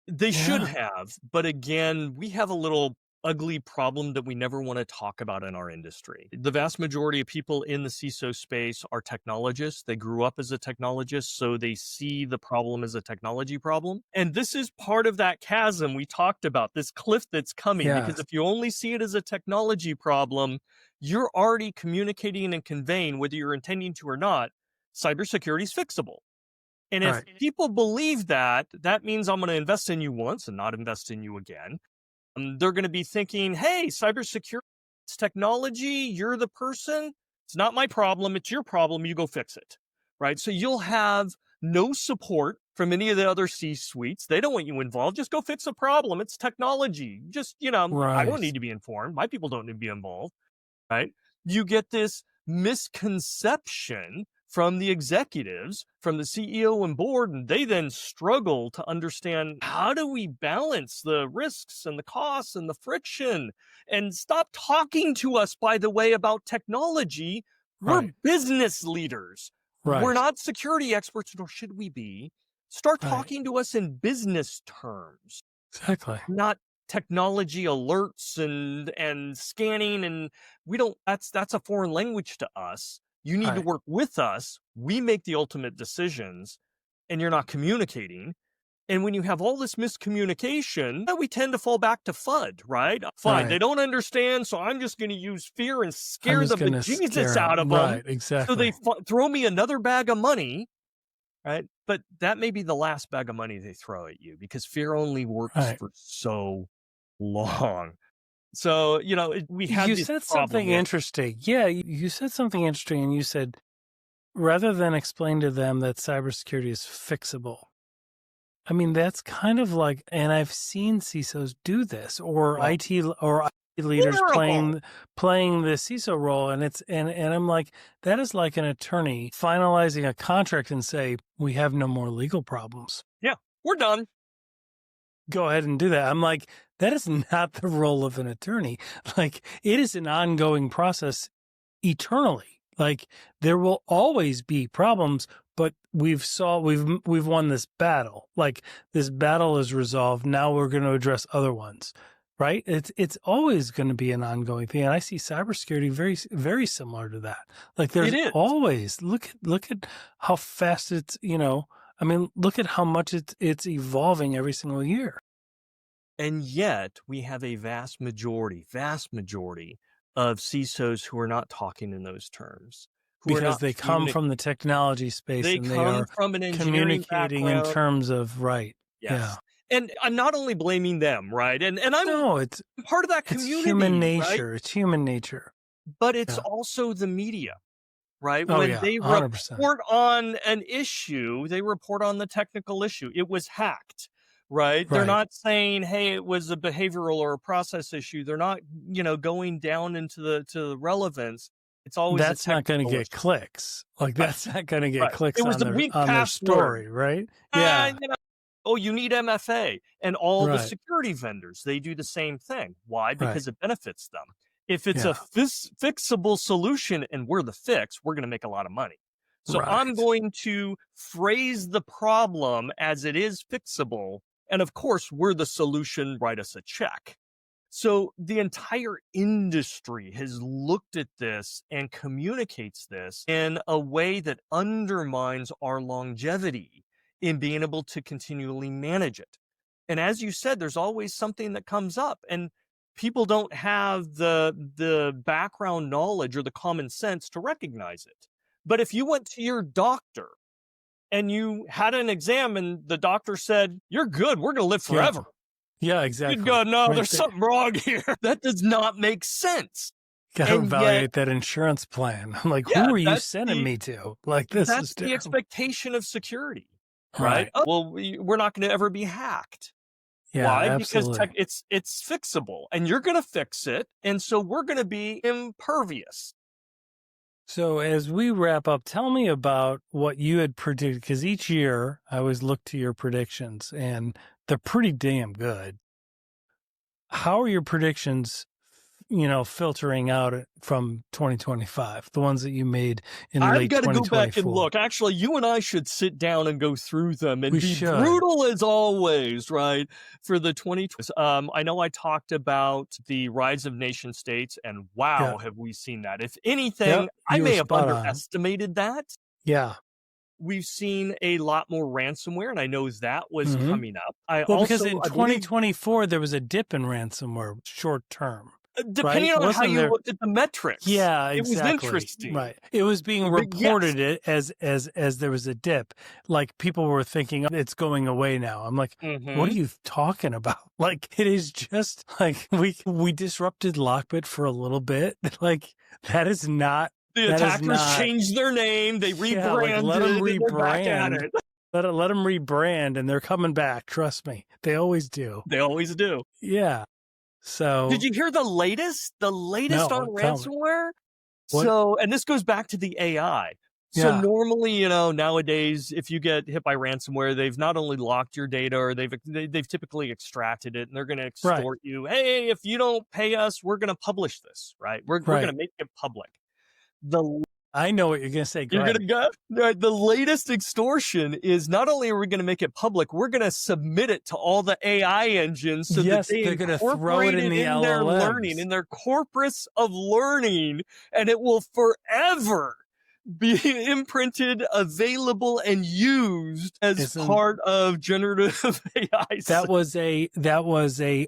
They should Yeah. have, but again, we have a little ugly problem that we never want to talk about in our industry. The vast majority of people in the CISO space are technologists. They grew up as a technologist, so they see the problem as a technology problem. And this is part of that chasm we talked about, this cliff that's coming, because Yes. if you only see it as a technology problem, you're already communicating and conveying, whether you're intending to or not, cybersecurity is fixable. And if Right. people believe that, that means I'm going to invest in you once and not invest in you again. They're going to be thinking, hey, cybersecurity, it's technology. You're the person. It's not my problem. It's your problem. You go fix it. Right. So you'll have no support from any of the other C-suites. They don't want you involved. Just go fix a problem. It's technology. Just, I don't Right. need to be informed. My people don't need to be involved. Right. You get this misconception from the executives, from the CEO and board, and they then struggle to understand, how do we balance the risks and the costs and the friction, and stop talking to us, by the way, about technology. We're Right. business leaders. We're Right. not security experts, nor should we be. Start Right. talking to us in business terms, Exactly. not technology alerts and scanning, and we don't that's a foreign language to us. You need to Right. work with us. We make the ultimate decisions, and you're not communicating. And when you have all this miscommunication, we tend to fall back to FUD, right? FUD. They Right. don't understand, so I'm just going to use fear and I'm scare just the going to bejesus scare out of them. them. Right. So they Exactly. throw me another bag of money, right? But that may be the last bag of money they throw at you, because fear only works Right. for so long. So, we had You this said problem something with, interesting. Yeah, you said something interesting, and you said rather than explain to them that cybersecurity is fixable. I mean, that's kind of like, and I've seen CISOs do this, or well, IT leaders horrible. playing the CISO role, and and I'm like, that is like an attorney finalizing a contract and say, we have no more legal problems. Yeah, we're done. Go ahead and do that. I'm like, that is not the role of an attorney. Like, it is an ongoing process eternally. Like, there will always be problems, but we've won this battle. Like, this battle is resolved. Now we're going to address other ones, right? It's always going to be an ongoing thing. And I see cybersecurity very, very similar to that. Like, there's It is. always look at how fast it's, I mean, look at how much it's evolving every single year. And yet we have a vast majority of CISOs who are not talking in those terms, who are Because not they come from the technology space They and they come are from an engineering communicating in background. terms of, right. Yeah. Yes. And I'm not only blaming them, right? And I'm No, it's part of that human community, right? nature. It's human nature. But it's Yeah. also the media, right? Oh When yeah, they 100%. report on an issue, they report on the technical issue. It was hacked, right? They're Right. not saying, hey, it was a behavioral or a process issue. They're not, going down into the relevance. It's always a That's not going to technical get issue. clicks. Like Right, that's not going to get right. It clicks was on a weak their password. story, right? Yeah. Oh, you need MFA. And all the Right. security vendors, they do the same thing. Why? Right. Because it benefits them. If it's a Yeah. fixable solution and we're the fix, we're going to make a lot of money. So I'm Right. going to phrase the problem as it is fixable. And of course, we're the solution, write us a check. So the entire industry has looked at this and communicates this in a way that undermines our longevity in being able to continually manage it. And as you said, there's always something that comes up, and people don't have the background knowledge or the common sense to recognize it. But if you went to your doctor and you had an exam and the doctor said, "You're good, we're going to live Yeah. forever." Yeah, You'd exactly. go, "No, Right there's there. something wrong here." That does not make sense. Gotta And yet, evaluate that insurance plan. I'm like, yeah, who are you sending me to? Like, this is that's the terrible. expectation of security, right? Right. Oh, well, we're not going to ever be hacked. Yeah, Why? Because absolutely. it's fixable, and you're going to fix it, and so we're going to be impervious. So as we wrap up, tell me about what you had predicted, because each year I always look to your predictions and they're pretty damn good. How are your predictions, filtering out from 2025, the ones that you made in I've late got to go back and 2024? look. Actually, you and I should sit down and go through them and We be should. brutal as always, right? For the 2020s. I know I talked about the rise of nation states, and wow, Yeah. have we seen that? If anything, Yep. I You were may have spot on. underestimated that. Yeah. We've seen a lot more ransomware, and I know that was Mhm. coming up. I Well, because also, in I believe, 2024, there was a dip in ransomware short term, depending right? on how Wasn't you there? looked at the metrics, Yeah, it was exactly. interesting. Right. It was being But yes, reported it as there was a dip. Like people were thinking, "Oh, it's going away now." I'm like, what are you talking about? Like it is just like we disrupted Lockbit for a little bit. Like that is not the that is attackers not changed their name, they yeah, like let them rebranded, and they're back at rebrand. it. Let them rebrand and they're coming back. Trust me. They always do. They always do. Yeah. Did So you hear the latest? The latest on no, tell me. ransomware? What? So, and this goes back to the AI. So Yeah. normally, nowadays, if you get hit by ransomware, they've not only locked your data, or they've typically extracted it, and they're going to Right. extort you. Hey, if you don't pay us, we're going to publish this, right? We're going to Right. make it public. The I know what you're gonna say. Go You're ahead. gonna go. Right, the latest extortion is not only are we going to make it public, we're going to submit it to all the AI engines so that Yes, they they're gonna throw incorporate it it in the in their learning, LLMs. in their corpus of learning, and it will forever be imprinted, available, and used as Isn't part of generative AI. that was a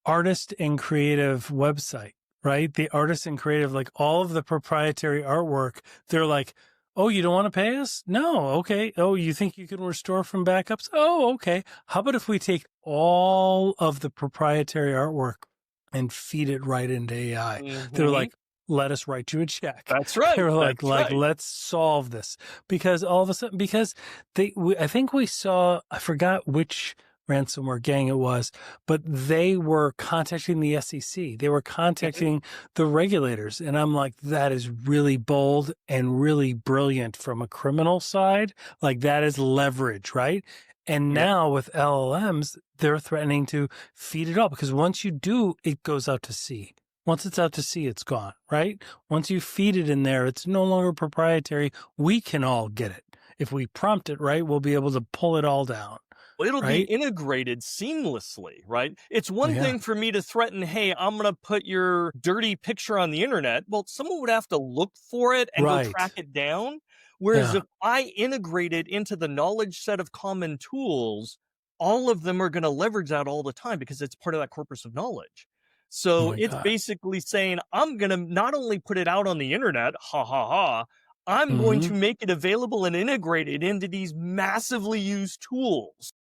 artist and creative website, right? The artist and creative, like all of the proprietary artwork, they're like, oh, you don't want to pay us? No, okay. Oh, you think you can restore from backups? Oh, okay. How about if we take all of the proprietary artwork and feed it right into AI? They're like, let us write you a check. That's right. They were like, That's right. let's solve this, because all of a sudden, because I think we saw, I forgot which ransomware gang it was, but they were contacting the SEC. They were contacting the regulators. And I'm like, that is really bold and really brilliant from a criminal side. Like that is leverage, right? And Yeah. now with LLMs, they're threatening to feed it all, because once you do, it goes out to sea. Once it's out to sea, it's gone, right? Once you feed it in there, it's no longer proprietary. We can all get it. If we prompt it right, we'll be able to pull it all down. It'll be Right? integrated seamlessly, right? It's one Yeah. thing for me to threaten, hey, I'm going to put your dirty picture on the internet. Well, someone would have to look for it and go Right. track it down. Whereas Yeah. if I integrate it into the knowledge set of common tools, all of them are going to leverage that all the time because it's part of that corpus of knowledge. Oh So my it's God. basically saying, I'm going to not only put it out on the internet, ha ha ha, I'm going to make it available and integrated into these massively used tools.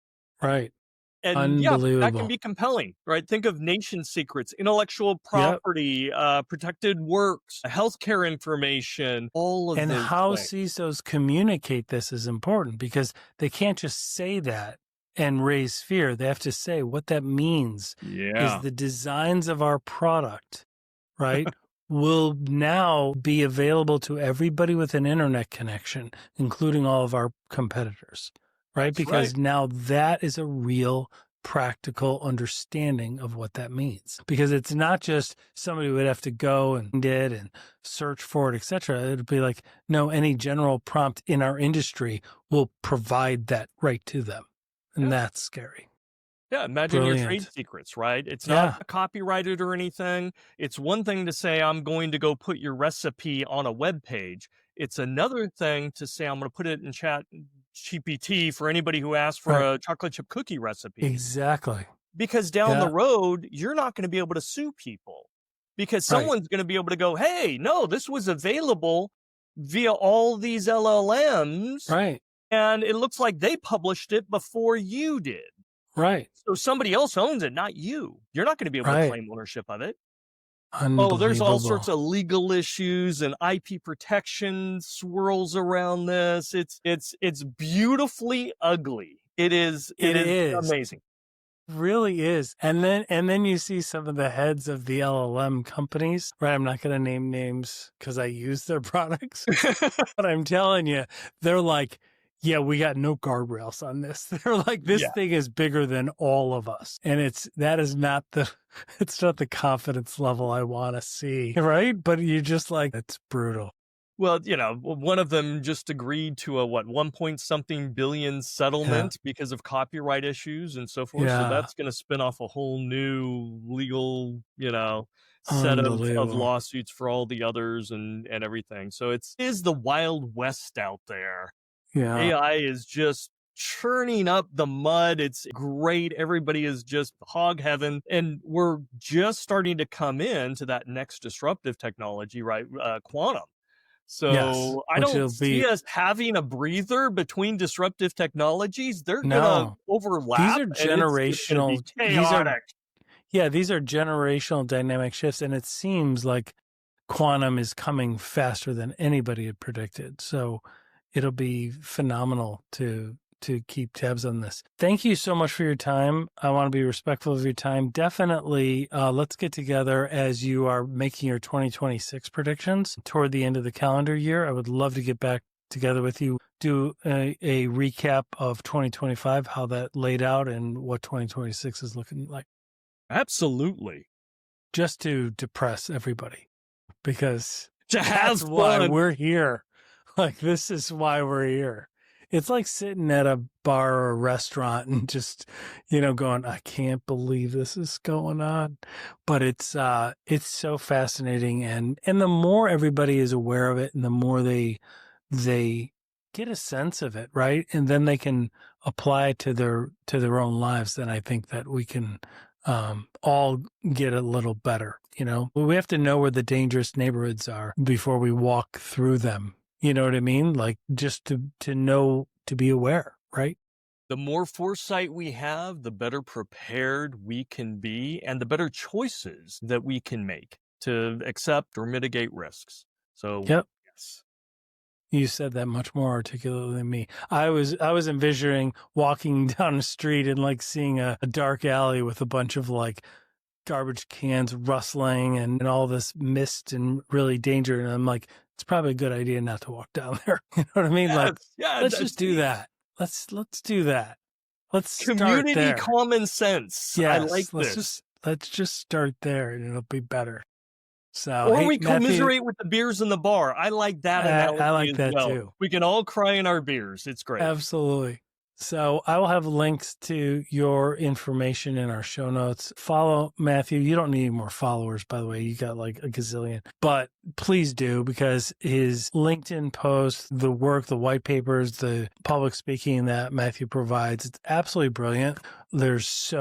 Right. And yeah, that can Unbelievable. be compelling, right? Think of nation secrets, intellectual Yep. property, protected works, healthcare information, all of And those how things. CISOs communicate this is important, because they can't just say that and raise fear. They have to say what that means Yeah. is the designs of our product, right, will now be available to everybody with an internet connection, including all of our competitors, right? That's Because right. now that is a real practical understanding of what that means, because it's not just somebody would have to go and find it and search for it, etc. It'd be like, no, any general prompt in our industry will provide that right to them. And Yeah. that's scary. Yeah, imagine your trade Brilliant. secrets, right? It's not Yeah. copyrighted or anything. It's one thing to say, I'm going to go put your recipe on a web page. It's another thing to say, I'm going to put it in chat GPT for anybody who asks for Right. a chocolate chip cookie recipe. Exactly. Because down the Yeah. road, you're not going to be able to sue people because Right. someone's going to be able to go, hey, no, this was available via all these LLMs. Right. And it looks like they published it before you did. Right. So somebody else owns it, not you. You're not going to be able to Right. claim ownership of it. Oh, Unbelievable. there's all sorts of legal issues and IP protection swirls around this. It's beautifully ugly. It is amazing. Really is. And then you see some of the heads of the LLM companies, right? I'm not going to name names because I use their products, but I'm telling you, they're like, yeah, we got no guardrails on this. They're like, this thing is bigger than all of us. And it's not the confidence level I want to see, right? But you're just like, it's brutal. Well, one of them just agreed to a 1 point something billion settlement because of copyright issues and so forth. So that's going to spin off a whole new legal, set of lawsuits for all the others and everything. So it is the Wild West out there. Yeah. AI is just churning up the mud. It's great. Everybody is just hog heaven. And we're just starting to come into that next disruptive technology, right? Quantum. So I don't see us having a breather between disruptive technologies. They're going to overlap. These are generational. It's chaotic. These are generational dynamic shifts. And it seems like quantum is coming faster than anybody had predicted. So it'll be phenomenal to keep tabs on this. Thank you so much for your time. I want to be respectful of your time. Definitely, let's get together as you are making your 2026 predictions toward the end of the calendar year. I would love to get back together with you, do a recap of 2025, how that laid out and what 2026 is looking like. Absolutely. Just to depress everybody, because that's why we're here. Like, this is why we're here. It's like sitting at a bar or a restaurant and just, going, I can't believe this is going on. But it's so fascinating. And the more everybody is aware of it and the more they get a sense of it, right? And then they can apply it to their own lives. Then I think that we can all get a little better. We have to know where the dangerous neighborhoods are before we walk through them. You know what I mean? Like, just to know, to be aware, right? The more foresight we have, the better prepared we can be and the better choices that we can make to accept or mitigate risks. So, yes. You said that much more articulately than me. I was envisioning walking down the street and like seeing a dark alley with a bunch of like garbage cans rustling and all this mist and really danger. And I'm like, it's probably a good idea not to walk down there. You know what I mean? Let's just do that. Let's do that. Let's start community there. Common sense. Yes, I like this. Let's just start there and it'll be better. So, or we commiserate with the beers in the bar. I like that analogy. I like that too. We can all cry in our beers. It's great. Absolutely. So I will have links to your information in our show notes. Follow Matthew. You don't need any more followers, by the way. You got like a gazillion. But please do, because his LinkedIn posts, the work, the white papers, the public speaking that Matthew provides, it's absolutely brilliant. There's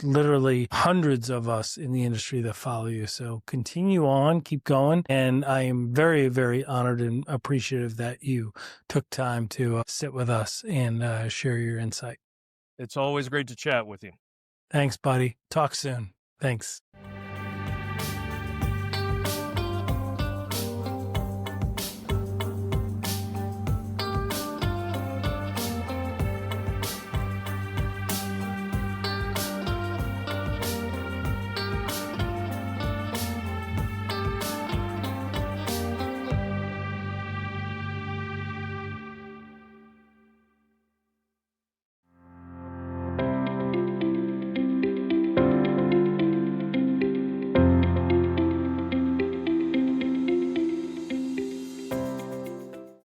literally hundreds of us in the industry that follow you. So continue on, keep going. And I am very, very honored and appreciative that you took time to sit with us and share your insight. It's always great to chat with you. Thanks, buddy. Talk soon. Thanks.